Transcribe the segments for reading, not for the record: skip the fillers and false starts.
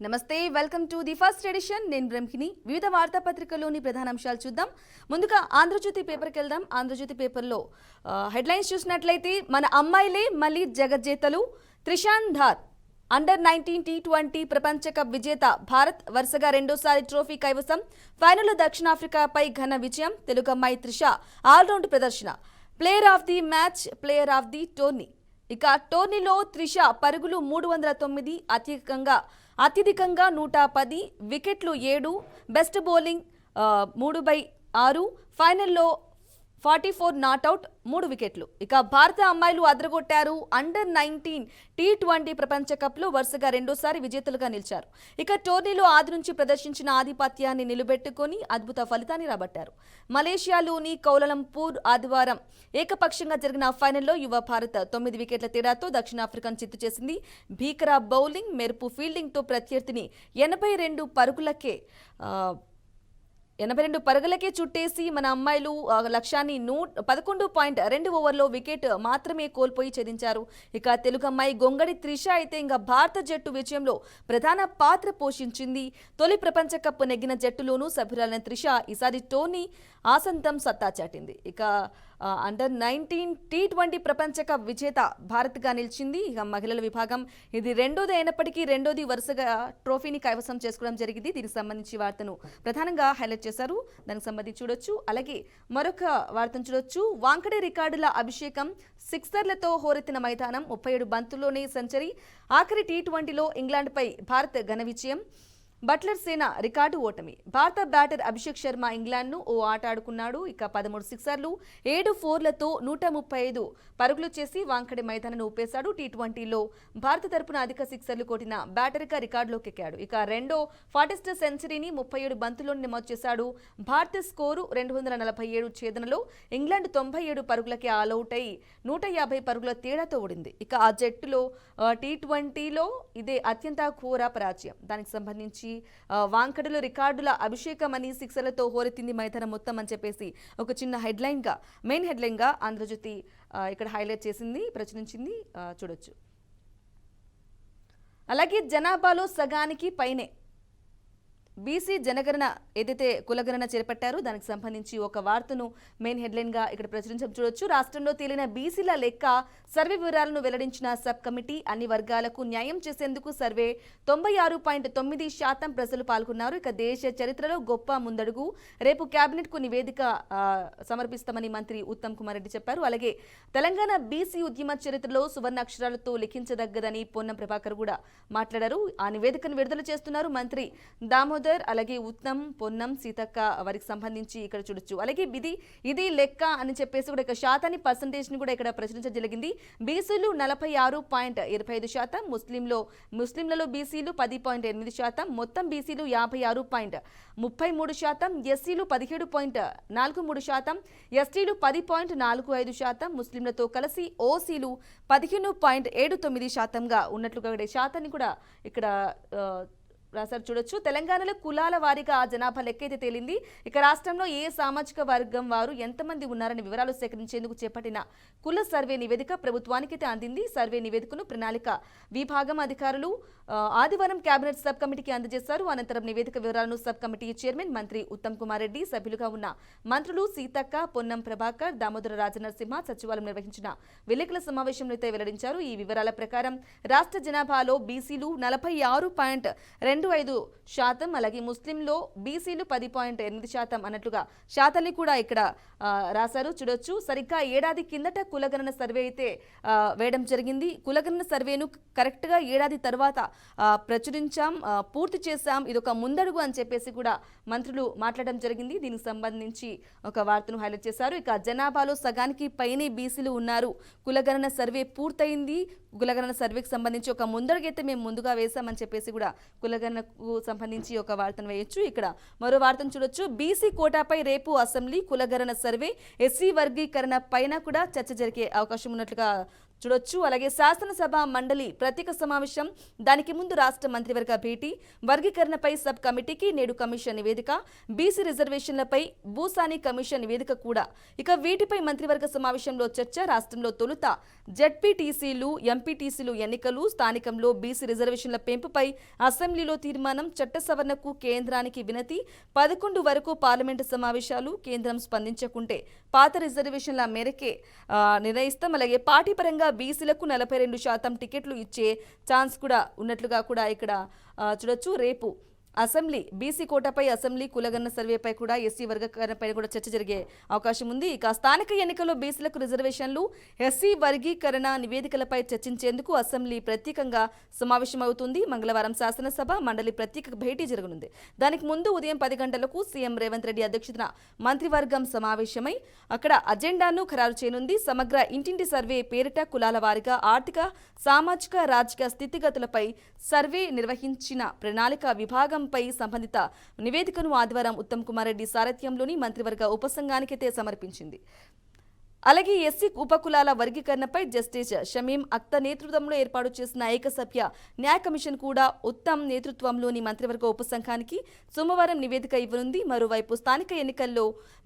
నమస్తే, welcome to the first edition. నేను బ్రహ్మిని. వివిధ వార్తాపత్రికల్లోని ప్రధాన అంశాలు చూద్దాం. ముందుగా ఆంధ్రజ్యోతి పేపర్కి వెళ్దాం. ఆంధ్రజ్యోతి పేపర్లో హెడ్లైన్స్ చూసినట్లయితే మన అమ్మాయిలే మళ్ళీ జగజ్జేతలు. త్రిషాన్ ధార్ అండర్-19 T20 ప్రపంచ కప్ విజేత భారత్ వరుసగా రెండోసారి ట్రోఫీ కైవసం. ఫైనల్లో దక్షిణాఫ్రికాపై ఘన విజయం. తెలుగు అమ్మాయి త్రిష ఆల్రౌండ్ ప్రదర్శన. Player of the match, player of the tourney. ఇక టోర్నీలో త్రిష పరుగులు 309, అత్యధికంగా 110, వికెట్లు 7, బెస్ట్ బౌలింగ్ 3/6, ఫైనల్లో 44 నాట్అవుట్, 3 వికెట్లు. ఇక భారత అమ్మాయిలు అదరగొట్టారు. అండర్-19 T20 ప్రపంచ కప్లో వరుసగా రెండోసారి విజేతలుగా నిలిచారు. ఇక టోర్నీలో ఆది నుంచి ప్రదర్శించిన ఆధిపత్యాన్ని నిలబెట్టుకొని అద్భుత ఫలితాన్ని రాబట్టారు. మలేషియాలోని కౌలాలంపూర్ ఆదివారం ఏకపక్షంగా జరిగిన ఫైనల్లో యువ భారత్ 9 వికెట్ల తేడాతో దక్షిణాఫ్రికాను చిత్తు చేసింది. భీకర బౌలింగ్, మెరుపు ఫీల్డింగ్తో ప్రత్యర్థిని 82 పరుగులకే చుట్టేసి మన అమ్మాయిలు లక్ష్యాన్ని 11.2 ఓవర్లో వికెట్ మాత్రమే కోల్పోయి ఛేదించారు. ఇక తెలుగు అమ్మాయి గొంగడి త్రిష అయితే ఇంకా భారత జట్టు విజయంలో ప్రధాన పాత్ర పోషించింది. తొలి ప్రపంచ కప్ నెగ్గిన జట్టులోనూ సభ్యురాలైన త్రిష ఈసారి టోర్నీ ఆసంతం సత్తా చాటింది. ఇక అండర్-19 T20 ప్రపంచ కప్ విజేత భారత్గా నిలిచింది. ఇక మహిళల విభాగం ఇది రెండోది అయినప్పటికీ రెండోది వరుసగా ట్రోఫీని కైవసం చేసుకోవడం జరిగింది. దీనికి సంబంధించి వార్తను ప్రధానంగా హైలైట్ చేశారు. దానికి సంబంధించి చూడొచ్చు. అలాగే మరొక వార్తను చూడొచ్చు. వాంకడే రికార్డుల అభిషేకం, సిక్సర్లతో హోరెత్తిన మైదానం, 37 బంతుల్లోనే సెంచరీ. ఆఖరి T20లో ఇంగ్లాండ్పై భారత్ ఘన విజయం. బట్లర్ సేన రికార్డు ఓటమి. భారత బ్యాటర్ అభిషేక్ శర్మ ఇంగ్లాండ్ను ఓ ఆట ఆడుకున్నాడు. ఇక 13 సిక్సర్లు, 7 ఫోర్లతో 135 పరుగులు చేసి వాంకడే మైదానాన్ని ఊపేశాడు. T20లో భారత తరపున అధిక సిక్సర్లు కొట్టిన బ్యాటర్గా రికార్డులోకి ఎక్కాడు. ఇక రెండో ఫాటెస్ట్ సెంచరీని 37 బంతుల్లోనే నమోదు చేశాడు. భారత స్కోరు 247 ఛేదనలో ఇంగ్లాండ్ 97 పరుగులకే ఆలౌట్ అయి 150 పరుగుల తేడాతో ఓడింది. ఇక ఆ జట్టులో T20లో ఇదే అత్యంత ఘోర పరాజయం. దానికి సంబంధించి వాంకడలో రికార్డుల అభిషేకం అని సిక్సర్లతో హోరెత్తింది మైదానం మొత్తం అని చెప్పేసి ఒక చిన్న మెయిన్ హెడ్లైన్ గా ఆంధ్రజ్యోతి ఇక్కడ హైలైట్ చేసింది, ప్రచురించింది. చూడొచ్చు. అలాగే జనాభాలో సగానికి పైనే బీసీ జనగణన ఏదైతే కులగణన చేపట్టారో దానికి సంబంధించి ఒక వార్తను మెయిన్ హెడ్లైన్ గా ఇక్కడ ప్రచురించడం చూడొచ్చు. రాష్ట్రంలో తేలిన బీసీల లెక్క సర్వే వివరాలను వెల్లడించిన సబ్ కమిటీ. అన్ని వర్గాలకు న్యాయం చేసేందుకు సర్వే 96.9% ప్రజలు పాల్గొన్నారు. ఇక దేశ చరిత్రలో గొప్ప ముందడుగు. రేపు కేబినెట్ కు నివేదిక సమర్పిస్తామని మంత్రి ఉత్తమ్ కుమార్ రెడ్డి చెప్పారు. అలాగే తెలంగాణ బీసీ ఉద్యమ చరిత్రలో సువర్ణాక్షరాలతో లిఖించదగ్గదని పొన్నం ప్రభాకర్ కూడా మాట్లాడారు. ఆ నివేదికను విడుదల చేస్తున్నారు మంత్రి దామోదర్. అలాగే ఉత్తమ్, పొన్నం, సీతక్క వారికి సంబంధించి ఇక్కడ చూడొచ్చు. అలాగే ఇది లెక్క అని చెప్పేసి కూడా ఇక శాతాన్ని పర్సంటేజ్ ని కూడా ఇక్కడ ప్రచురించడం జరిగింది. బీసీలు 46.25%, ముస్లింలలో బీసీలు 10.8%, మొత్తం బీసీలు 56.33%, ఎస్సీలు 17.43%, ఎస్టీలు 10.45%, ముస్లింలతో కలిసి ఓసీలు 15.79%గా ఉన్నట్లుగా శాతాన్ని కూడా ఇక్కడ రాశారు. చూడొచ్చు. తెలంగాణలో కులాల వారీగా జనాభా లెక్క అయితే తేలింది. ఇక రాష్ట్రంలో ఏ సామాజిక వర్గం వారు ఎంతమంది ఉన్నారని వివరాలు సేకరించేందుకు చేపట్టిన కుల సర్వే నివేదిక ప్రభుత్వానికైతే అందింది. సర్వే నివేదికను ప్రణాళిక విభాగం అధికారులు ఆదివారం కేబినెట్ సబ్ కమిటీకి అందజేశారు. అనంతరం నివేదిక వివరాలను సబ్ కమిటీ చైర్మన్ మంత్రి ఉత్తమ్ కుమార్ రెడ్డి, సభ్యులుగా ఉన్న మంత్రులు సీతక్క, పొన్నం ప్రభాకర్, దామోదర రాజనరసింహ సచివాలయం నిర్వహించిన విలేకరుల సమావేశంలో అయితే వెల్లడించారు. ఈ వివరాల ప్రకారం రాష్ట్ర జనాభాలో బీసీలు 46.25%, అలాగే ముస్లింలో బీసీలు 10.8% అన్నట్లుగా శాతాన్ని కూడా ఇక్కడ రాశారు. చూడొచ్చు. సరిగ్గా ఏడాది కిందట కులగణన సర్వే అయితే వేయడం జరిగింది. కులగణన సర్వేను కరెక్ట్ గా ఏడాది తర్వాత ప్రచురించాం, పూర్తి చేశాం, ఇదొక ముందడుగు అని చెప్పేసి కూడా మంత్రులు మాట్లాడడం జరిగింది. దీనికి సంబంధించి ఒక వార్తను హైలైట్ చేశారు. ఇక జనాభాలో సగానికి పైనే బీసీలు ఉన్నారు. కులగణన సర్వే పూర్తయింది. కులగణన సర్వేకి సంబంధించి ఒక ముందడుగైతే మేము ముందుగా వేశామని చెప్పేసి కూడా కులగణనకు సంబంధించి ఒక వార్తను వేయొచ్చు. ఇక్కడ మరో వార్తను చూడొచ్చు. బీసీ కోటాపై రేపు అసెంబ్లీ. కులగణన సర్వే, ఎస్సీ వర్గీకరణ పైన కూడా చర్చ జరిగే అవకాశం ఉన్నట్లుగా చూడొచ్చు. అలాగే శాసనసభ మండలి ప్రత్యేక సమావేశం, దానికి ముందు రాష్ట్ర మంత్రివర్గ భేటీ, వర్గీకరణపై సబ్ కమిటీకి నేడు కమిషన్ నివేదిక, బీసీ రిజర్వేషన్లపై భూసాని కమిషన్ నివేదిక కూడా. ఇక వీటిపై మంత్రివర్గ సమావేశంలో చర్చ. రాష్ట్రంలో తొలుత జడ్పీటీసీలు, ఎంపీటీసీలు ఎన్నికలు, స్థానికంలో బీసీ రిజర్వేషన్ల పెంపుపై అసెంబ్లీలో తీర్మానం, చట్ట సవరణకు కేంద్రానికి వినతి, 11 వరకు పార్లమెంటు సమావేశాలు, కేంద్రం స్పందించకుంటే పాత రిజర్వేషన్ల మేరకే నిర్ణయిస్తాం. అలాగే పార్టీ పరంగా బీసీలకు 42% టికెట్లు ఇచ్చే ఛాన్స్ కూడా ఉన్నట్లుగా కూడా ఇక్కడ చూడొచ్చు. రేపు అసెంబ్లీ బీసీ కోటాపై అసెంబ్లీ కులగన్న సర్వేపై కూడా ఎస్సీ వర్గీకరణపై కూడా చర్చ జరిగే అవకాశం ఉంది. ఇక స్థానిక ఎన్నికల్లో బీసీలకు రిజర్వేషన్లు, ఎస్సీ వర్గీకరణ నివేదికలపై చర్చించేందుకు అసెంబ్లీ ప్రత్యేకంగా సమావేశమవుతుంది. మంగళవారం శాసనసభ మండలి ప్రత్యేక భేటీ జరగనుంది. దానికి ముందు ఉదయం 10 గంటలకు సీఎం రేవంత్ రెడ్డి అధ్యక్షతన మంత్రివర్గం సమావేశమై అక్కడ అజెండాను ఖరారు చేయనుంది. సమగ్ర ఇంటింటి సర్వే పేరిట కులాల వారీగా ఆర్థిక, సామాజిక, రాజకీయ స్థితిగతులపై సర్వే నిర్వహించిన ప్రణాళిక విభాగం పై సంబంధిత నివేదికను ఆదివారం ఉత్తమ్ కుమార్ రెడ్డి సారథ్యంలోని మంత్రివర్గ ఉపసంఘానికైతే సమర్పించింది. అలాగే ఎస్సీ ఉపకులాల వర్గీకరణపై జస్టిస్ షమీం అఖ్తర్ నేతృత్వంలో ఏర్పాటు చేసిన ఏకసభ్య న్యాయ కమిషన్ కూడా ఉత్తమ్ నేతృత్వంలోని మంత్రివర్గ ఉపసంఘానికి సోమవారం నివేదిక ఇవ్వనుంది. మరోవైపు స్థానిక ఎన్నికల్లో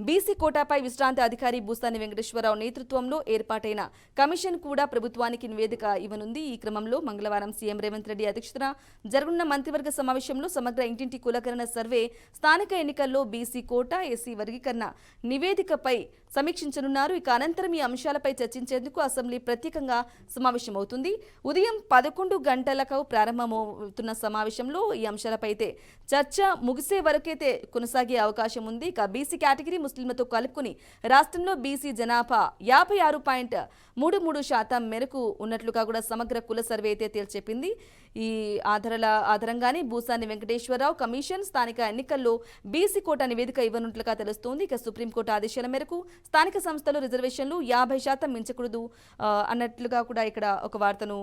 బీసీ కోటాపై విశ్రాంతి అధికారి భూసాని వెంకటేశ్వరరావు నేతృత్వంలో ఏర్పాటైన కమిషన్ కూడా ప్రభుత్వానికి నివేదిక ఇవ్వనుంది. ఈ క్రమంలో మంగళవారం సీఎం రేవంత్ రెడ్డి అధ్యక్షతన జరగనున్న మంత్రివర్గ సమావేశంలో సమగ్ర ఇంటింటి కులకరణ సర్వే, స్థానిక ఎన్నికల్లో బీసీ కోటా, ఎస్సీ వర్గీకరణ నివేదికపై సమీక్షించనున్నారు. ఇక అనంతరం ఈ అంశాలపై చర్చించేందుకు అసెంబ్లీ ప్రత్యేకంగా సమావేశమవుతుంది. ఉదయం 11 గంటలకు ప్రారంభమవుతున్న సమావేశంలో ఈ అంశాలపై అయితే చర్చ ముగిసే వరకైతే కొనసాగే అవకాశం ఉంది. ఇక బీసీ కేటగిరీ ముస్లింలతో కలుపుకుని రాష్ట్రంలో బీసీ జనాభా 56.33% మేరకు ఉన్నట్లుగా కూడా సమగ్ర కుల సర్వే అయితే తేల్చెప్పింది. ఈ ఆధారంగానే భూసాని వెంకటేశ్వరరావు కమిషన్ స్థానిక ఎన్నికల్లో బీసీ కోటా నివేదిక ఇవ్వనున్నట్లుగా తెలుస్తోంది. ఇక సుప్రీంకోర్టు ఆదేశాల మేరకు స్థానిక సంస్థలు రిజర్వేషన్లు 50% మించకూడదు అన్నట్లుగా కూడా ఇక్కడ ఒక వార్తను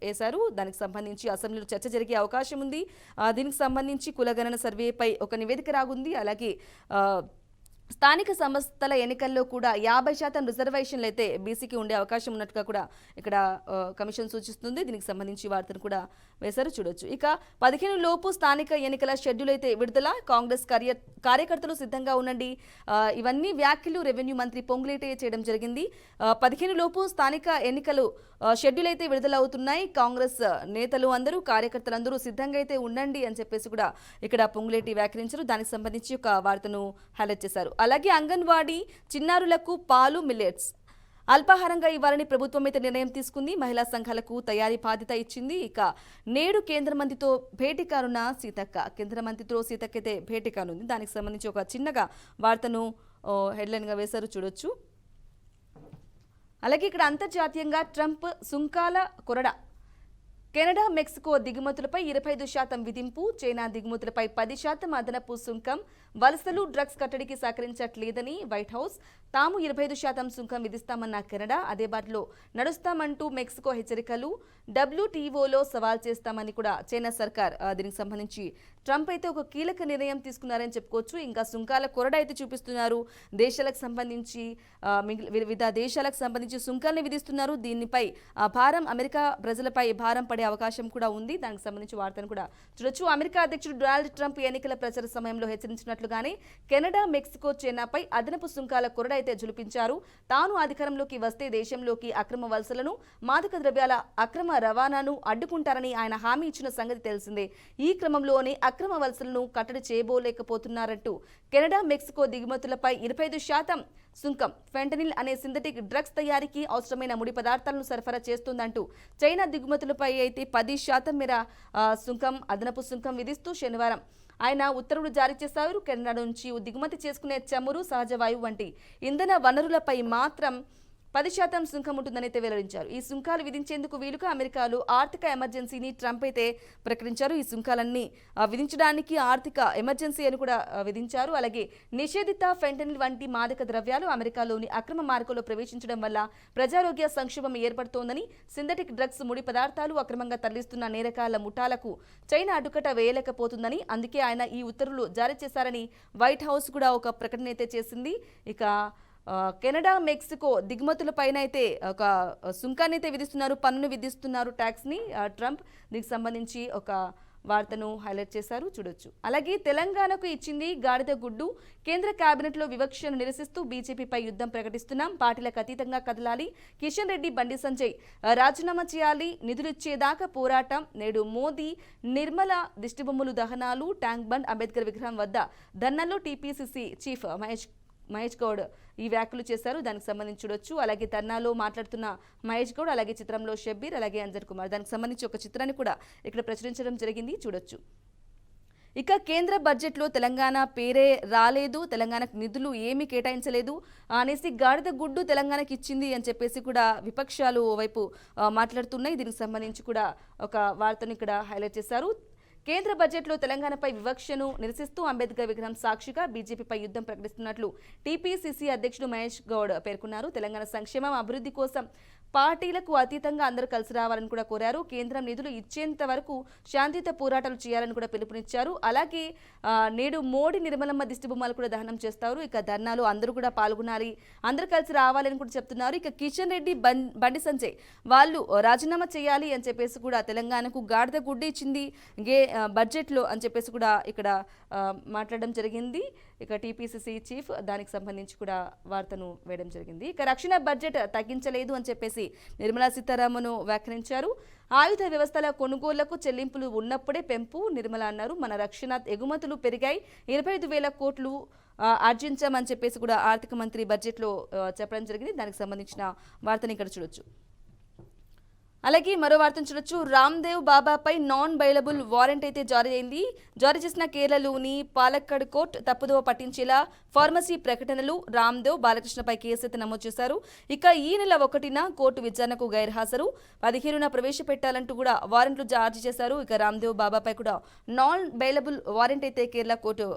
వేశారు. దానికి సంబంధించి అసెంబ్లీలో చర్చ జరిగే అవకాశం ఉంది. దీనికి సంబంధించి కులగణన సర్వేపై ఒక నివేదిక రాగుంది. అలాగే స్థానిక సంస్థల ఎన్నికల్లో కూడా 50% రిజర్వేషన్లు అయితే బీసీకి ఉండే అవకాశం ఉన్నట్టుగా కూడా ఇక్కడ కమిషన్ సూచిస్తుంది. దీనికి సంబంధించి వార్తను కూడా వేశారు, చూడొచ్చు. ఇక 15 లోపు స్థానిక ఎన్నికల షెడ్యూల్ అయితే విడుదల, కాంగ్రెస్ కార్యకర్తలు సిద్ధంగా ఉండండి. ఇవన్నీ వ్యాఖ్యలు రెవెన్యూ మంత్రి పొంగులేటి చేయడం జరిగింది. 15 లోపు స్థానిక ఎన్నికలు షెడ్యూల్ అయితే విడుదల అవుతున్నాయి. కాంగ్రెస్ నేతలు అందరూ, కార్యకర్తలందరూ సిద్ధంగా అయితే ఉండండి అని చెప్పేసి కూడా ఇక్కడ పొంగులేటి వ్యాఖ్యానించారు. దానికి సంబంధించి ఒక వార్తను హైలైట్ చేశారు. అలాగే అంగన్వాడీ చిన్నారులకు పాలు, మిల్లెట్స్ అల్పాహారంగా ఇవ్వాలని ప్రభుత్వం అయితే నిర్ణయం తీసుకుంది. మహిళా సంఘాలకు తయారీ బాధ్యత ఇచ్చింది. ఇక నేడు కేంద్ర మంత్రితో భేటీ కానున్న సీతక్క, కేంద్ర మంత్రితో సీతక్క అయితే భేటీ కానుంది. దానికి సంబంధించి ఒక చిన్నగా వార్తను హెడ్లైన్గా వేశారు, చూడొచ్చు. అలాగే ఇక్కడ అంతర్జాతీయంగా ట్రంప్ సుంకాల కొరడ, కెనడా, మెక్సికో దిగుమతులపై 25% విధింపు, చైనా దిగుమతులపై 10% అదనపు సుంకం, వలసలు, డ్రగ్స్ కట్టడికి సహకరించట్లేదని వైట్ హౌస్, తాము 25% సుంకం విధిస్తామన్న కెనడా, అదే బాటలో నడుస్తామంటూ మెక్సికో హెచ్చరికలు, WTOలో సవాల్ చేస్తామని కూడా చైనా సర్కార్. దీనికి సంబంధించి ట్రంప్ అయితే ఒక కీలక నిర్ణయం తీసుకున్నారని చెప్పుకోవచ్చు. ఇంకా సుంకాల కొరడ అయితే చూపిస్తున్నారు. దేశాలకు సంబంధించి వివిధ దేశాలకు సంబంధించి సుంకాలను విధిస్తున్నారు. దీనిపై భారం అమెరికా ప్రజలపై భారం పడే అవకాశం కూడా ఉంది. దానికి సంబంధించి వార్తను కూడా చూడొచ్చు. అమెరికా అధ్యక్షుడు డొనాల్డ్ ట్రంప్ ఎన్నికల ప్రచార సమయంలో హెచ్చరించినట్లుగానే కెనడా, మెక్సికో, చైనాపై అదనపు సుంకాల కొరడ అయితే జులిపించారు. తాను అధికారంలోకి వస్తే దేశంలోకి అక్రమ వలసలను, మాదక ద్రవ్యాల అక్రమ రవాణాను అడ్డుకుంటారని ఆయన హామీ ఇచ్చిన సంగతి తెలిసిందే. ఈ క్రమంలోనే అక్రమ వలసలను కట్టడి చేయబోలేకపోతున్నారంటూ కెనడా, మెక్సికో దిగుమతులపై 25% సుంకం, ఫెంటనిల్ అనే సింథటిక్ డ్రగ్స్ తయారీకి అవసరమైన ముడి పదార్థాలను సరఫరా చేస్తుందంటూ చైనా దిగుమతులపై అయితే 10% మేర సుంకం, అదనపు సుంకం విధిస్తూ శనివారం ఆయన ఉత్తర్వులు జారీ చేశారు. కెనడా నుంచి దిగుమతి చేసుకునే చమురు, సహజ వాయువు వంటి ఇంధన వనరులపై మాత్రం 10% సుంకం ఉంటుందని అయితే వెల్లడించారు. ఈ సుంకాలు విధించేందుకు వీలుగా అమెరికాలో ఆర్థిక ఎమర్జెన్సీని ట్రంప్ అయితే ప్రకటించారు. ఈ సుంకాలన్నీ విధించడానికి ఆర్థిక ఎమర్జెన్సీ అని కూడా విధించారు. అలాగే నిషేధిత ఫెంటనిల్ వంటి మాదక ద్రవ్యాలు అమెరికాలోని అక్రమ మార్గంలో ప్రవేశించడం వల్ల ప్రజారోగ్య సంక్షోభం ఏర్పడుతోందని, సింథటిక్ డ్రగ్స్, ముడి పదార్థాలు అక్రమంగా తరలిస్తున్న నేరకాల ముఠాలకు చైనా అడ్డుకట్ట వేయలేకపోతుందని, అందుకే ఆయన ఈ ఉత్తర్వులు జారీ చేశారని వైట్ హౌస్ కూడా ఒక ప్రకటన అయితే చేసింది. ఇక కెనడా మెక్సికో దిగుమతులపైన అయితే ఒక సుంకాన్ని అయితే విధిస్తున్నారు, పన్నును విధిస్తున్నారు, ట్యాక్స్ని ట్రంప్. దీనికి సంబంధించి ఒక వార్తను హైలైట్ చేశారు, చూడొచ్చు. అలాగే తెలంగాణకు ఇచ్చింది గాడిద గుడ్డు, కేంద్ర కేబినెట్లో వివక్షను నిరసిస్తూ బీజేపీపై యుద్ధం ప్రకటిస్తున్నాం, పార్టీలకు అతీతంగా కదలాలి, కిషన్ రెడ్డి బండి సంజయ్ రాజీనామా చేయాలి, నిధులిచ్చేదాకా పోరాటం, నేడు మోదీ నిర్మల దిష్టిబొమ్మలు దహనాలు, ట్యాంక్ బండ్, అంబేద్కర్ విగ్రహం వద్ద ధర్నాల్లో టీపీసీసీ చీఫ్ మహేష్ గౌడ్ ఈ వ్యాఖ్యలు చేశారు. దానికి సంబంధించి చూడొచ్చు. అలాగే ధర్నాలో మాట్లాడుతున్న మహేష్ గౌడ్, అలాగే చిత్రంలో షబ్బీర్, అలాగే అంజన్ కుమార్. దానికి సంబంధించి ఒక చిత్రాన్ని కూడా ఇక్కడ ప్రచురించడం జరిగింది, చూడొచ్చు. ఇక కేంద్ర బడ్జెట్లో తెలంగాణ పేరే రాలేదు, తెలంగాణకు నిధులు ఏమీ కేటాయించలేదు అనేసి గాడిద గుడ్డు తెలంగాణకి ఇచ్చింది అని చెప్పేసి కూడా విపక్షాలు ఓవైపు మాట్లాడుతున్నాయి. దీనికి సంబంధించి కూడా ఒక వార్తను ఇక్కడ హైలైట్ చేశారు. కేంద్ర బడ్జెట్లో తెలంగాణపై వివక్షను నిరసిస్తూ అంబేద్కర్ విగ్రహం సాక్షిగా బీజేపీపై యుద్ధం ప్రకటిస్తున్నట్లు టీపీసీసీ అధ్యక్షుడు మహేష్ గౌడ్ పేర్కొన్నారు. తెలంగాణ సంక్షేమం అభివృద్ధి కోసం పార్టీలకు అతీతంగా అందరూ కలిసి రావాలని కూడా కోరారు. కేంద్రం నిధులు ఇచ్చేంత వరకు శాంతియుత పోరాటాలు చేయాలని కూడా పిలుపునిచ్చారు. అలాగే నేడు మోడీ నిర్మలమ్మ దిష్టిబొమ్మలు కూడా దహనం చేస్తారు. ఇక ధర్నాలు అందరూ కూడా పాల్గొనాలి, అందరూ కలిసి రావాలని కూడా చెప్తున్నారు. ఇక కిషన్ రెడ్డి బండి సంజయ్ వాళ్ళు రాజీనామా చేయాలి అని చెప్పేసి కూడా తెలంగాణకు గాడిద గుడ్డి ఇచ్చింది బడ్జెట్లో అని చెప్పేసి కూడా ఇక్కడ మాట్లాడడం జరిగింది. ఇక టీపీసీసీ చీఫ్ దానికి సంబంధించి కూడా వార్తను వేయడం జరిగింది. ఇక రక్షణ బడ్జెట్ తగ్గించలేదు అని చెప్పేసి నిర్మలా సీతారామన్ వ్యాఖ్యానించారు. ఆయుధ వ్యవస్థల కొనుగోళ్లకు చెల్లింపులు ఉన్నప్పుడే పెంపు నిర్మల అన్నారు. మన రక్షణ ఎగుమతులు పెరిగాయి, 25,000 కోట్లు ఆర్జించామని చెప్పేసి కూడా ఆర్థిక మంత్రి బడ్జెట్లో చెప్పడం జరిగింది. దానికి సంబంధించిన వార్తని ఇక్కడ చూడొచ్చు. అలాగే మరో వార్తను చూడొచ్చు. రామ్దేవ్ బాబాపై నాన్ బెయిలబుల్ వారెంట్ అయితే జారీ అయింది. జారీ చేసిన కేరళలోని పాలక్కడ్ కోర్టు తప్పుదోవ పట్టించేలా ఫార్మసీ ప్రకటనలు రామ్దేవ్ బాలకృష్ణపై కేసు అయితే నమోదు చేశారు. ఇక ఈ నెల 1న కోర్టు విచారణకు గైర్హాజరు, 15న ప్రవేశపెట్టాలంటూ కూడా వారెంట్లు జారీ చేశారు. ఇక రామ్దేవ్ బాబాపై కూడా నాన్ బెయిలబుల్ వారెంట్ అయితే కేరళ కోర్టు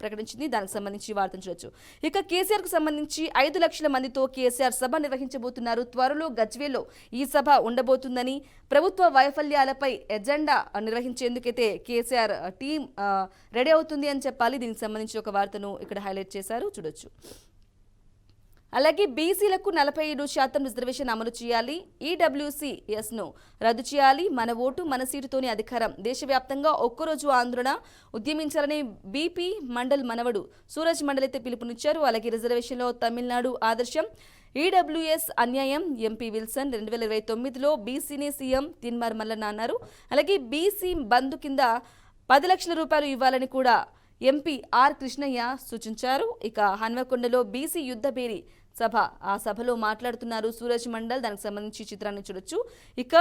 ప్రకటించింది. దానికి సంబంధించి వార్తను చూడొచ్చు. ఇక కేసీఆర్ కు సంబంధించి 5 లక్షల మందితో కేసీఆర్ సభ నిర్వహించబోతున్నారు. త్వరలో గజ్వేల్లో ఈ సభ ఉండబోతుందని, ప్రభుత్వ వైఫల్యాలపై ఎజెండా నిర్వహించేందుకైతే కేసీఆర్ టీం రెడీ అవుతుంది అని చెప్పాలి. దీనికి సంబంధించి ఒక వార్తను ఇక్కడ హైలైట్ చేశారు, చూడొచ్చు. అలాగే బీసీలకు 47% రిజర్వేషన్ అమలు చేయాలి, ఈడబ్ల్యూసీఎస్ను రద్దు చేయాలి, మన ఓటు మన సీటుతోనే అధికారం, దేశవ్యాప్తంగా ఒక్కరోజు ఆందోళన ఉద్యమించాలని బీపీ మండల్ మనవడు సూరజ్ మండల్ అయితే పిలుపునిచ్చారు. అలాగే రిజర్వేషన్లో తమిళనాడు ఆదర్శం, ఈడబ్ల్యూఎస్ అన్యాయం, ఎంపీ విల్సన్ 2029లో బీసీని సీఎం తిన్మార్ మల్లన్న అన్నారు. అలాగే బీసీ బంధు కింద 10 లక్షల రూపాయలు ఇవ్వాలని కూడా ఎంపీ ఆర్ కృష్ణయ్య సూచించారు. ఇక హన్మకొండలో బీసీ యుద్ధ బేరీ సభ, ఆ సభలో మాట్లాడుతున్నారు సూరజ్ మండల్. దానికి సంబంధించి చిత్రాన్ని చూడొచ్చు. ఇక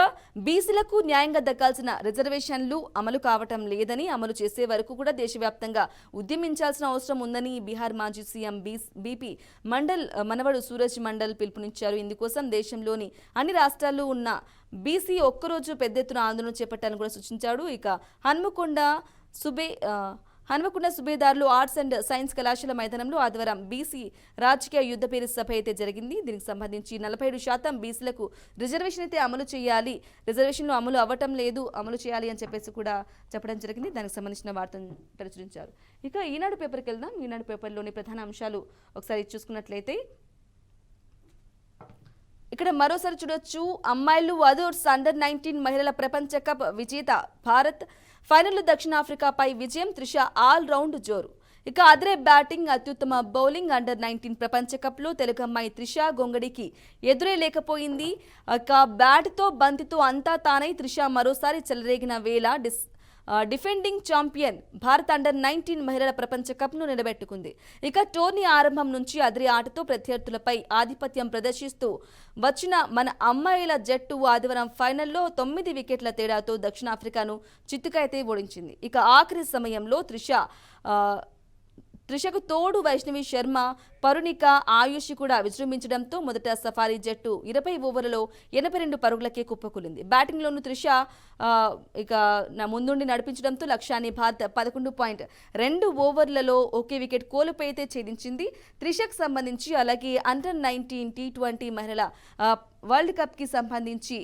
బీసీలకు న్యాయంగా దక్కాల్సిన రిజర్వేషన్లు అమలు కావటం లేదని, అమలు చేసే వరకు కూడా దేశవ్యాప్తంగా ఉద్యమించాల్సిన అవసరం ఉందని బీహార్ మాజీ సీఎం బీపీ మండల్ మనవడు సూరజ్ మండల్ పిలుపునిచ్చారు. ఇందుకోసం దేశంలోని అన్ని రాష్ట్రాల్లో ఉన్న బీసీ ఒక్కరోజు పెద్ద ఎత్తున ఆందోళన చేపట్టాలని కూడా సూచించాడు. ఇక హన్మకొండ సుబేదార్లు ఆర్ట్స్ అండ్ సైన్స్ కళాశాల మైదానంలో ఆదివారం బీసీ రాజకీయ యుద్ధ పేరు సభ అయితే జరిగింది. దీనికి సంబంధించి 47% బీసీలకు రిజర్వేషన్ అయితే అమలు చేయాలి, రిజర్వేషన్లు అమలు అవ్వటం లేదు, అమలు చేయాలి అని చెప్పేసి కూడా చెప్పడం జరిగింది. దానికి సంబంధించిన వార్తను ప్రచురించారు. ఇక ఈనాడు పేపర్కి వెళ్దాం. ఈనాడు పేపర్లోని ప్రధాన అంశాలు ఒకసారి చూసుకున్నట్లయితే ఇక్కడ మరోసారి చూడొచ్చు. అమ్మాయిలు అదర్స్ అండర్ 19 మహిళల ప్రపంచ కప్ విజేత భారత్, ఫైనల్లో దక్షిణాఫ్రికాపై విజయం, త్రిష ఆల్ రౌండ్ జోరు. ఇక అదరే బ్యాటింగ్, అత్యుత్తమ బౌలింగ్, అండర్ 19 ప్రపంచ కప్లో తెలుగు అమ్మాయి త్రిష గొంగడికి ఎదురే లేకపోయింది. ఇక బ్యాట్తో బంతితో అంతా తానై త్రిష మరోసారి చెలరేగిన వేళ డిఫెండింగ్ ఛాంపియన్ భారత్ అండర్ 19 మహిళల ప్రపంచ కప్ను నిలబెట్టుకుంది. ఇక టోర్నీ ఆరంభం నుంచి అదిరే ఆటతో ప్రత్యర్థులపై ఆధిపత్యం ప్రదర్శిస్తూ వచ్చిన మన అమ్మాయిల జట్టు ఆదివారం ఫైనల్లో 9 వికెట్ల తేడాతో దక్షిణాఫ్రికాను చిత్తుకైతే ఓడించింది. ఇక ఆఖరి సమయంలో త్రిషకు తోడు వైష్ణవి శర్మ, పరుణిక, ఆయుష్ కూడా విజృంభించడంతో మొదట సఫారీ జట్టు 20 ఓవర్లలో 82 పరుగులకే కుప్పకూలింది. బ్యాటింగ్లోనూ త్రిష ఇక ముందుండి నడిపించడంతో లక్ష్యాన్ని భారత్ 11.2 ఓవర్లలో ఒకే వికెట్ కోల్పోయి అయితే ఛేదించింది. త్రిషకు సంబంధించి అలాగే అండర్ 19 T20 మహిళల వరల్డ్ కప్ కి సంబంధించి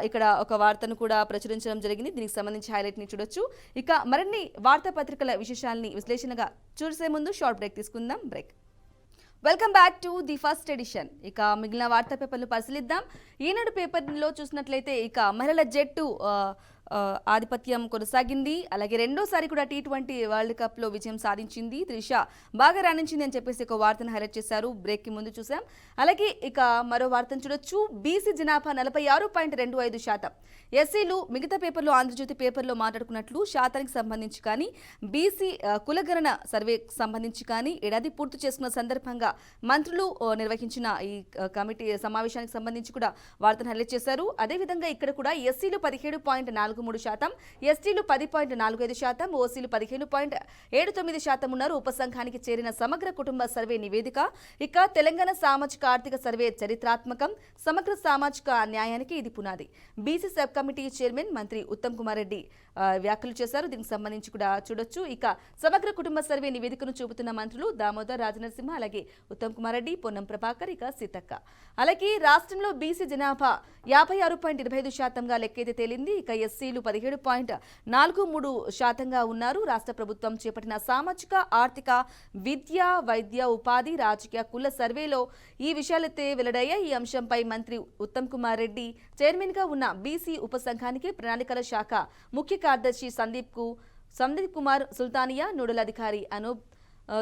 ఇక్కడ ఒక వార్తను కూడా ప్రచురించడం జరిగింది. దీనికి సంబంధించి హైలైట్ ని చూడొచ్చు. ఇక మరిన్ని వార్తాపత్రికల విశేషాలని విశ్లేషణగా చూసే ముందు షార్ట్ బ్రేక్ తీసుకుందాం. Break. Welcome back to the first edition. ఇక మిగిలిన వార్తా పేపర్లు పరిశీలిద్దాం. ఈనాడు పేపర్లో చూసినట్లయితే ఇక మహిళల జట్టు ఆధిపత్యం కొనసాగింది. అలాగే రెండోసారి కూడా T20 వరల్డ్ కప్ లో విజయం సాధించింది. త్రిష బాగా రాణించింది అని చెప్పేసి ఒక వార్తను హైలైట్ చేశారు. బ్రేక్ కి ముందు చూసాం. అలాగే ఇక మరో వార్తను చూడొచ్చు. బీసీ జనాభా 46.25%. ఎస్సీలు మిగతా పేపర్లో ఆంధ్రజ్యోతి పేపర్లో మాట్లాడుకున్నట్లు శాతానికి సంబంధించి కానీ బీసీ కులగణన సర్వేకి సంబంధించి కానీ ఏడాది పూర్తి చేసుకున్న సందర్భంగా మంత్రులు నిర్వహించిన ఈ కమిటీ సమావేశానికి సంబంధించి కూడా వార్తను హైలైట్ చేశారు. అదేవిధంగా ఇక్కడ కూడా ఎస్సీలు 17.43%, ఎస్టీలు 10.45%, ఓసీలు 15.79% ఉన్నారు. ఉపసంఘానికి చేరిన సమగ్ర కుటుంబ సర్వే నివేదిక. ఇక తెలంగాణ సామాజిక ఆర్థిక సర్వే చరిత్రాత్మకం. సమగ్ర సామాజిక న్యాయానికి ఇది పునాది. బీసీ సబ్ కమిటీ చైర్మన్ మంత్రి ఉత్తమ్ కుమార్ రెడ్డి వ్యాఖ్యలు చేశారు. దీనికి సంబంధించి కూడా చూడొచ్చు. ఇక సమగ్ర కుటుంబ సర్వే నివేదికను చూపుతున్న మంత్రులు దామోదర్ రాజనరసింహ, అలాగే ఉత్తమ్ కుమార్ రెడ్డి, పొన్నం ప్రభాకర్, ఇక సీతక్క. అలాగే రాష్ట్రంలో బీసీ జనాభా 56.25%గా లెక్కైతే తేలింది. ఇక ఎస్సీలు 17.43%గా ఉన్నారు. రాష్ట్ర ప్రభుత్వం చేపట్టిన సామాజిక ఆర్థిక విద్య వైద్య ఉపాధి రాజకీయ కుల సర్వేలో ఈ విషయాలైతే వెల్లడయ్యాయి. ఈ అంశంపై మంత్రి ఉత్తమ్ కుమార్ రెడ్డి చైర్మన్ గా ఉన్న బీసీ ఉపసంఘానికి ప్రణాళికల శాఖ ముఖ్య కార్యదర్శి సందీప్ కుమార్ సుల్తానియా, నోడల్ అధికారి అనూప్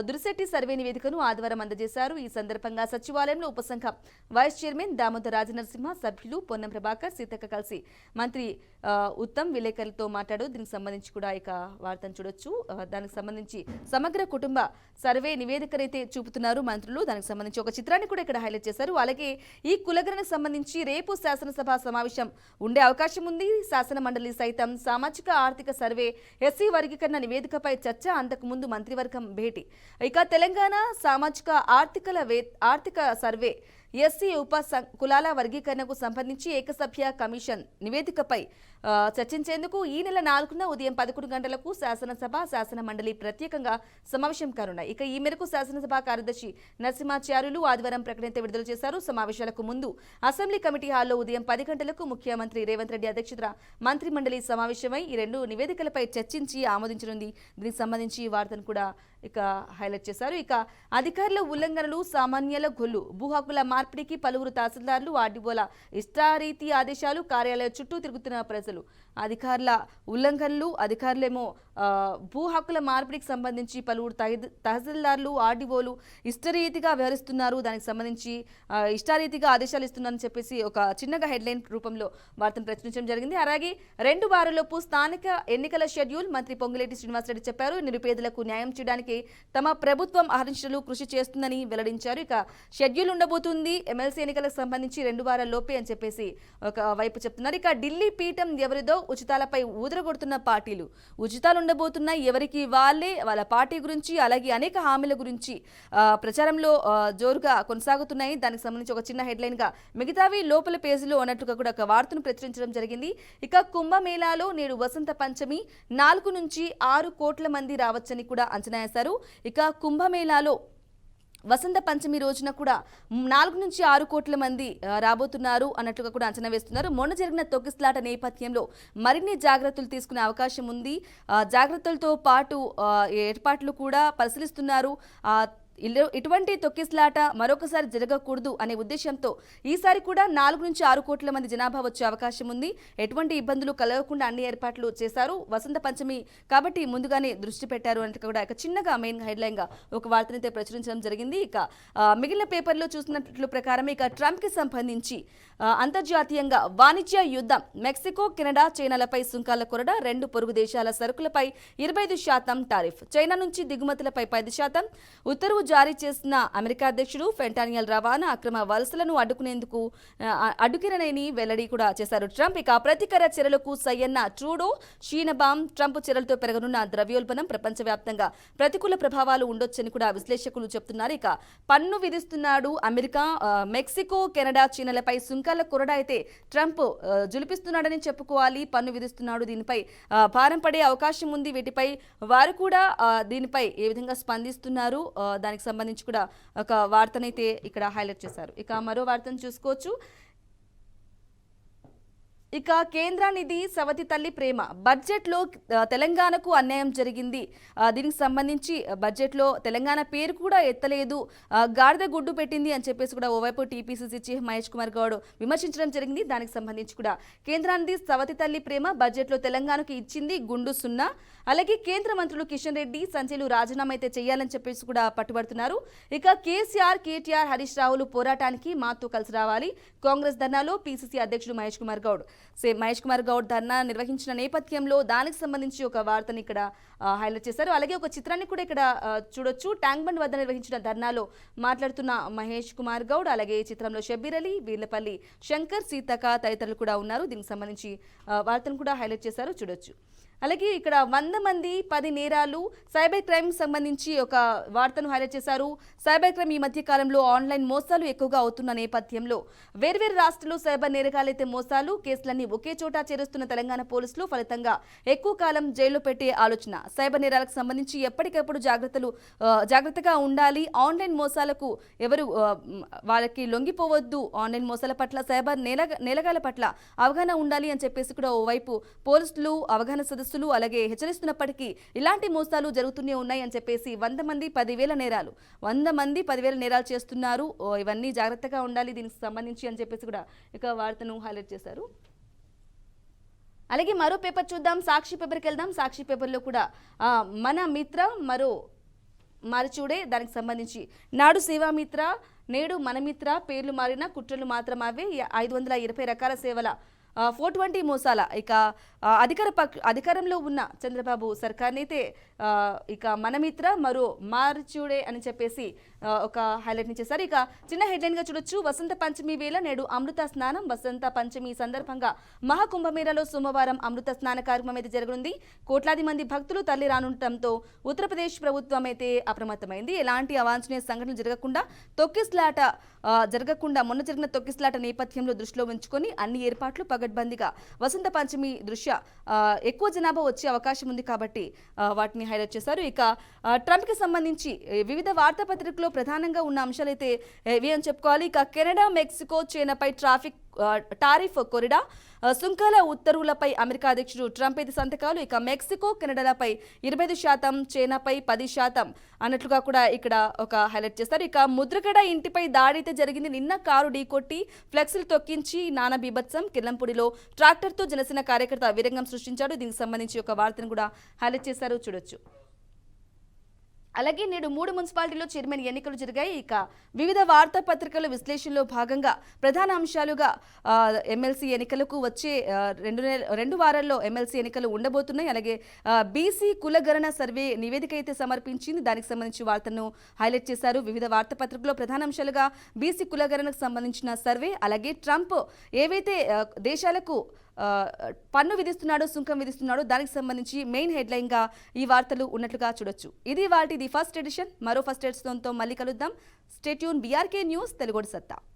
దురిశెట్టి సర్వే నివేదికను ఆదివారం అందజేశారు. ఈ సందర్భంగా సచివాలయంలో ఉపసంఘం వైస్ చైర్మన్ దామోదర్ రాజనరసింహ, సభ్యులు పొన్నం ప్రభాకర్, సీతక్క కలిసి మంత్రి ఉత్తమ్ విలేకరులతో మాట్లాడు. దీనికి సంబంధించి కూడా ఇక వార్తను చూడొచ్చు. దానికి సంబంధించి సమగ్ర కుటుంబ సర్వే నివేదికనైతే చూపుతున్నారు మంత్రులు. దానికి సంబంధించి ఒక చిత్రాన్ని కూడా ఇక్కడ హైలైట్ చేశారు. అలాగే ఈ కులగణనకు సంబంధించి రేపు శాసనసభ సమావేశం ఉండే అవకాశం ఉంది. శాసన మండలి సైతం సామాజిక ఆర్థిక సర్వే ఎస్సీ వర్గీకరణ నివేదికపై చర్చ, అంతకు ముందు మంత్రివర్గం భేటీ. ఇక తెలంగాణ సామాజిక ఆర్థిక సర్వే ఎస్సీ ఉప కులాల వర్గీకరణకు సంబంధించి ఏకసభ్య కమిషన్ నివేదికపై చర్చించేందుకు ఈ నెల 4న ఉదయం 11 గంటలకు శాసనసభ శాసన మండలి ప్రత్యేకంగా సమావేశం కానున్నాయి. ఇక ఈ మేరకు శాసనసభ కార్యదర్శి నరసింహాచార్యులు ఆదివారం ప్రకటన విడుదల చేశారు. సమావేశాలకు ముందు అసెంబ్లీ కమిటీ హాల్లో ఉదయం 10 గంటలకు ముఖ్యమంత్రి రేవంత్ రెడ్డి అధ్యక్షతన మంత్రి మండలి సమావేశమై ఈ రెండు నివేదికలపై చర్చించి ఆమోదించనుంది. దీనికి సంబంధించి ఈ వార్తను కూడా ఇక హైలైట్ చేశారు. ఇక అధికారుల ఉల్లంఘనలు, సామాన్యుల గొల్లు, భూ హక్కుల మార్పిడికి పలువురు తహసీల్దార్లు, ఆర్డీఓల ఇష్టారీతి ఆదేశాలు, కార్యాలయ చుట్టూ తిరుగుతున్న ప్రజలు. అధికారుల ఉల్లంఘనలు, అధికారులేమో భూ హక్కుల మార్పిడికి సంబంధించి పలువురు తహసీల్దార్లు, ఆర్డీఓలు ఇష్టరీతిగా వ్యవహరిస్తున్నారు. దానికి సంబంధించి ఇష్టారీతిగా ఆదేశాలు ఇస్తున్నారని చెప్పేసి ఒక చిన్నగా హెడ్లైన్ రూపంలో వార్తను ప్రచురించడం జరిగింది. అలాగే 2 వారాలలోపు స్థానిక ఎన్నికల షెడ్యూల్ మంత్రి పొంగులేటి శ్రీనివాసరెడ్డి చెప్పారు. నిరుపేదలకు న్యాయం చేయడానికి తమ ప్రభుత్వం అహర్నిశలు కృషి చేస్తుందని వెల్లడించారు. ఇక షెడ్యూల్ ఉండబోతుంది ఎమ్మెల్సీ ఎన్నికలకు సంబంధించి 2 వారాల్లోపే అని చెప్పేసి ఒక వైపు చెప్తున్నారు. ఇక ఢిల్లీ పీఠం ఎవరిదో, ఉచితాలపై ఊదరగొడుతున్న పార్టీలు. ఉచితాలు ఉండబోతున్నాయి, ఎవరికి వాళ్ళ పార్టీ గురించి అలాగే అనేక హామీల గురించి ప్రచారంలో జోరుగా కొనసాగుతున్నాయి. దానికి సంబంధించి ఒక చిన్న హెడ్లైన్ గా మిగతావి లోపల పేజీలో అన్నట్టుగా కూడా ఒక వార్తను ప్రచురించడం జరిగింది. ఇక కుంభమేళాలో నేడు వసంత పంచమి, 4 నుంచి 6 కోట్ల మంది రావచ్చని కూడా అంచనా వేశారు. ఇక కుంభమేళాలో వసంత పంచమి రోజున కూడా 4 నుంచి 6 కోట్ల మంది రాబోతున్నారు అన్నట్లుగా కూడా అంచనా వేస్తున్నారు. మొన్న జరిగిన తొక్కిసలాట నేపథ్యంలో మరిన్ని జాగ్రత్తలు తీసుకునే అవకాశం ఉంది. జాగ్రత్తలతో పాటు ఏర్పాట్లు కూడా పరిశీలిస్తున్నారు. ఇటువంటి తొక్కిసలాట మరొకసారి జరగకూడదు అనే ఉద్దేశంతో ఈసారి కూడా 4 నుంచి 6 కోట్ల మంది జనాభా వచ్చే అవకాశం ఉంది. ఎటువంటి ఇబ్బందులు కలగకుండా అన్ని ఏర్పాట్లు చేశారు. వసంత పంచమి కాబట్టి ముందుగానే దృష్టి పెట్టారు అంటే కూడా ఇక చిన్నగా మెయిన్ హెడ్లైన్ గా ఒక వార్తనైతే ప్రచురించడం జరిగింది. ఇక మిగిలిన పేపర్లో చూసినట్లు ప్రకారం ఇక ట్రంప్ కి సంబంధించి అంతర్జాతీయంగా వాణిజ్య యుద్ధం, మెక్సికో, కెనడా, చైనాలపై సుంకాల కొరడ, 2 పొరుగు దేశాల సరుకులపై 25% టారిఫ్, చైనా నుంచి దిగుమతులపై 10%, ఉత్తర్వు జారీ చేసిన అమెరికా అధ్యక్షుడు ఫెంటానియల్ రవాణా అక్రమ వలసలను అడ్డుకినని వెల్లడి కూడా చేశారు ట్రంప్. ఇక ప్రతీకార చర్యలకు సయ్యన్న ట్రూడో, షీనబామ్. ట్రంప్ చర్యలతో పెరగనున్న ద్రవ్యోల్బణం ప్రపంచవ్యాప్తంగా ప్రతికూల ప్రభావాలు ఉండొచ్చని కూడా విశ్లేషకులు చెప్తున్నారు. ఇక పన్ను విధిస్తున్నాడు అమెరికా, మెక్సికో, కెనడా, చైనాలపై సుంకాల కొరడ అయితే ట్రంప్ జులిపిస్తున్నాడని చెప్పుకోవాలి. పన్ను విధిస్తున్నాడు, దీనిపై భారం పడే అవకాశం ఉంది. వీటిపై వారు కూడా దీనిపై ఏ విధంగా స్పందిస్తున్నారు దానికి సంబంధించి కూడా ఒక వార్తనైతే ఇక్కడ హైలైట్ చేశారు. ఇక మరో వార్తను చూసుకోవచ్చు. ఇక కేంద్రానిది సవతి తల్లి ప్రేమ బడ్జెట్లో తెలంగాణకు అన్యాయం జరిగింది. దీనికి సంబంధించి బడ్జెట్లో తెలంగాణ పేరు కూడా ఎత్తలేదు, గాడిద గుడ్డు పెట్టింది అని చెప్పేసి కూడా ఓవైపు టీపీసీసీ చీఫ్ మహేష్ కుమార్ గౌడ్ విమర్శించడం జరిగింది. దానికి సంబంధించి కూడా కేంద్రానిది సవతి తల్లి ప్రేమ బడ్జెట్లో తెలంగాణకు ఇచ్చింది గుండు సున్నా. అలాగే కేంద్ర మంత్రులు కిషన్ రెడ్డి సంజయ్లు రాజీనామా అయితే చేయాలని చెప్పేసి కూడా పట్టుబడుతున్నారు. ఇక కేసీఆర్ కేటీఆర్ హరీష్ రావులు పోరాటానికి మాతో కలిసి రావాలి. కాంగ్రెస్ ధర్నాలో పీసీసీ అధ్యక్షుడు మహేష్ కుమార్ గౌడ్ ధర్నా నిర్వహించిన నేపథ్యంలో దానికి సంబంధించి ఒక వార్తని ఇక్కడ హైలైట్ చేశారు. అలాగే ఒక చిత్రాన్ని కూడా ఇక్కడ చూడొచ్చు. ట్యాంక్ బండ్ వద్ద నిర్వహించిన ధర్నాలో మాట్లాడుతున్న మహేష్ కుమార్ గౌడ్, అలాగే ఈ చిత్రంలో షబ్బీర్ అలీ, వీర్లపల్లి శంకర్, సీతక్క తదితరులు కూడా ఉన్నారు. దీనికి సంబంధించి వార్తను కూడా హైలైట్ చేశారు, చూడొచ్చు. అలాగే ఇక్కడ 100 మంది 10 నేరాలు సైబర్ క్రైమ్ సంబంధించి ఒక వార్తను హైలైట్ చేశారు. సైబర్ క్రైమ్ ఈ మధ్య కాలంలో ఆన్లైన్ మోసాలు ఎక్కువగా అవుతున్న నేపథ్యంలో వేర్వేరు రాష్ట్రాల్లో సైబర్ నేరగాలైతే మోసాలు కేసులన్నీ ఒకే చోట చేరుస్తున్న తెలంగాణ పోలీసులు ఫలితంగా ఎక్కువ కాలం జైల్లో పెట్టే ఆలోచన. సైబర్ నేరాలకు సంబంధించి ఎప్పటికప్పుడు జాగ్రత్తగా ఉండాలి. ఆన్లైన్ మోసాలకు ఎవరు వాళ్ళకి లొంగిపోవద్దు. ఆన్లైన్ మోసాల పట్ల సైబర్ నేరగాల పట్ల అవగాహన ఉండాలి అని చెప్పేసి కూడా ఓవైపు పోలీసులు అవగాహన సదస్సులు అలాగే హెచ్చరిస్తున్నప్పటికీ ఇలాంటి మోసాలు జరుగుతూనే ఉన్నాయి అని చెప్పేసి 100 మంది 10,000 నేరాలు చేస్తున్నారు. ఇవన్నీ జాగ్రత్తగా ఉండాలి దీనికి సంబంధించి అని చెప్పేసి కూడా ఇక వార్తను హైలైట్ చేశారు. అలాగే మరో పేపర్ చూద్దాం, సాక్షి పేపర్కి వెళ్దాం. సాక్షి పేపర్లో కూడా మన మిత్ర మరో మారిచూడే, దానికి సంబంధించి నాడు సేవామిత్ర నేడు మనమిత్ర పేర్లు మారిన కుట్రలు మాత్రం అవే 520 రకాల సేవల 420 మోసాల. ఇక అధికారంలో ఉన్న చంద్రబాబు సర్కార్నైతే ఇక మనమిత్ర మరో మార్చుడే అని చెప్పేసి ఒక హైలైట్ ని చేశారు. ఇక చిన్న హెడ్లైన్ గా చూడొచ్చు. వసంత పంచమి వేళ నేడు అమృత స్నానం. వసంత పంచమి సందర్భంగా మహాకుంభమేళలో సోమవారం అమృత స్నాన కార్యక్రమం అయితే జరగనుంది. కోట్లాది మంది భక్తులు తరలి రానుండటంతో ఉత్తరప్రదేశ్ ప్రభుత్వం అయితే అప్రమత్తమైంది. ఎలాంటి అవాంఛనీయ సంఘటనలు జరగకుండా మొన్న జరిగిన తొక్కిస్లాట నేపథ్యంలో దృష్టిలో ఉంచుకొని అన్ని ఏర్పాట్లు పగడ్బందీగా వసంత పంచమి దృశ్య ఎక్కువ జనాభా వచ్చే అవకాశం ఉంది కాబట్టి వాటిని హైలైట్ చేశారు. ఇక ట్రంప్ కి సంబంధించి వివిధ వార్తాపత్రికల్లో ప్రధానంగా ఉన్న అంశాలైతే ఇవి అని చెప్పుకోవాలి. ఇక కెనడా మెక్సికో చైనాపై టారిఫ్ కొరిడా సుంకాల ఉత్తర్వులపై అమెరికా అధ్యక్షుడు ట్రంప్ అయితే సంతకాలు. ఇక మెక్సికో కెనడాలపై 25%, చైనాపై 10% అన్నట్లుగా కూడా ఇక్కడ ఒక హైలైట్ చేస్తారు. ఇక ముద్రగడ ఇంటిపై దాడి అయితే జరిగింది. నిన్న కారు ఢీకొట్టి ఫ్లెక్సీలు తొక్కించి నానా బీభత్సం. కిల్లంపూడిలో ట్రాక్టర్తో జనసేన కార్యకర్త వీరంగం సృష్టించాడు. దీనికి సంబంధించి ఒక వార్తను కూడా హైలైట్ చేశారు, చూడొచ్చు. అలాగే నేడు 3 మున్సిపాలిటీలో చైర్మన్ ఎన్నికలు జరిగాయి. ఇక వివిధ వార్తాపత్రికల విశ్లేషణలో భాగంగా ప్రధాన అంశాలుగా ఎమ్మెల్సీ ఎన్నికలకు వచ్చే 2 వారాల్లో ఎమ్మెల్సీ ఎన్నికలు ఉండబోతున్నాయి. అలాగే బీసీ కులగణన సర్వే నివేదిక అయితే సమర్పించింది. దానికి సంబంధించి వార్తను హైలైట్ చేశారు. వివిధ వార్తాపత్రికల్లో ప్రధాన అంశాలుగా బీసీ కులగణనకు సంబంధించిన సర్వే, అలాగే ట్రంప్ ఏవైతే దేశాలకు పన్ను విధిస్తున్నాడో సుంకం విధిస్తున్నాడో దానికి సంబంధించి మెయిన్ హెడ్లైన్ గా ఈ వార్తలు ఉన్నట్లుగా చూడొచ్చు. ఇది వాటి ఫస్ట్ ఎడిషన్. మరో ఫస్ట్ ఎడిషన్ తో మళ్ళీ కలుద్దాం. Stay tune. బీఆర్కే న్యూస్, తెలుగోడి సత్తా.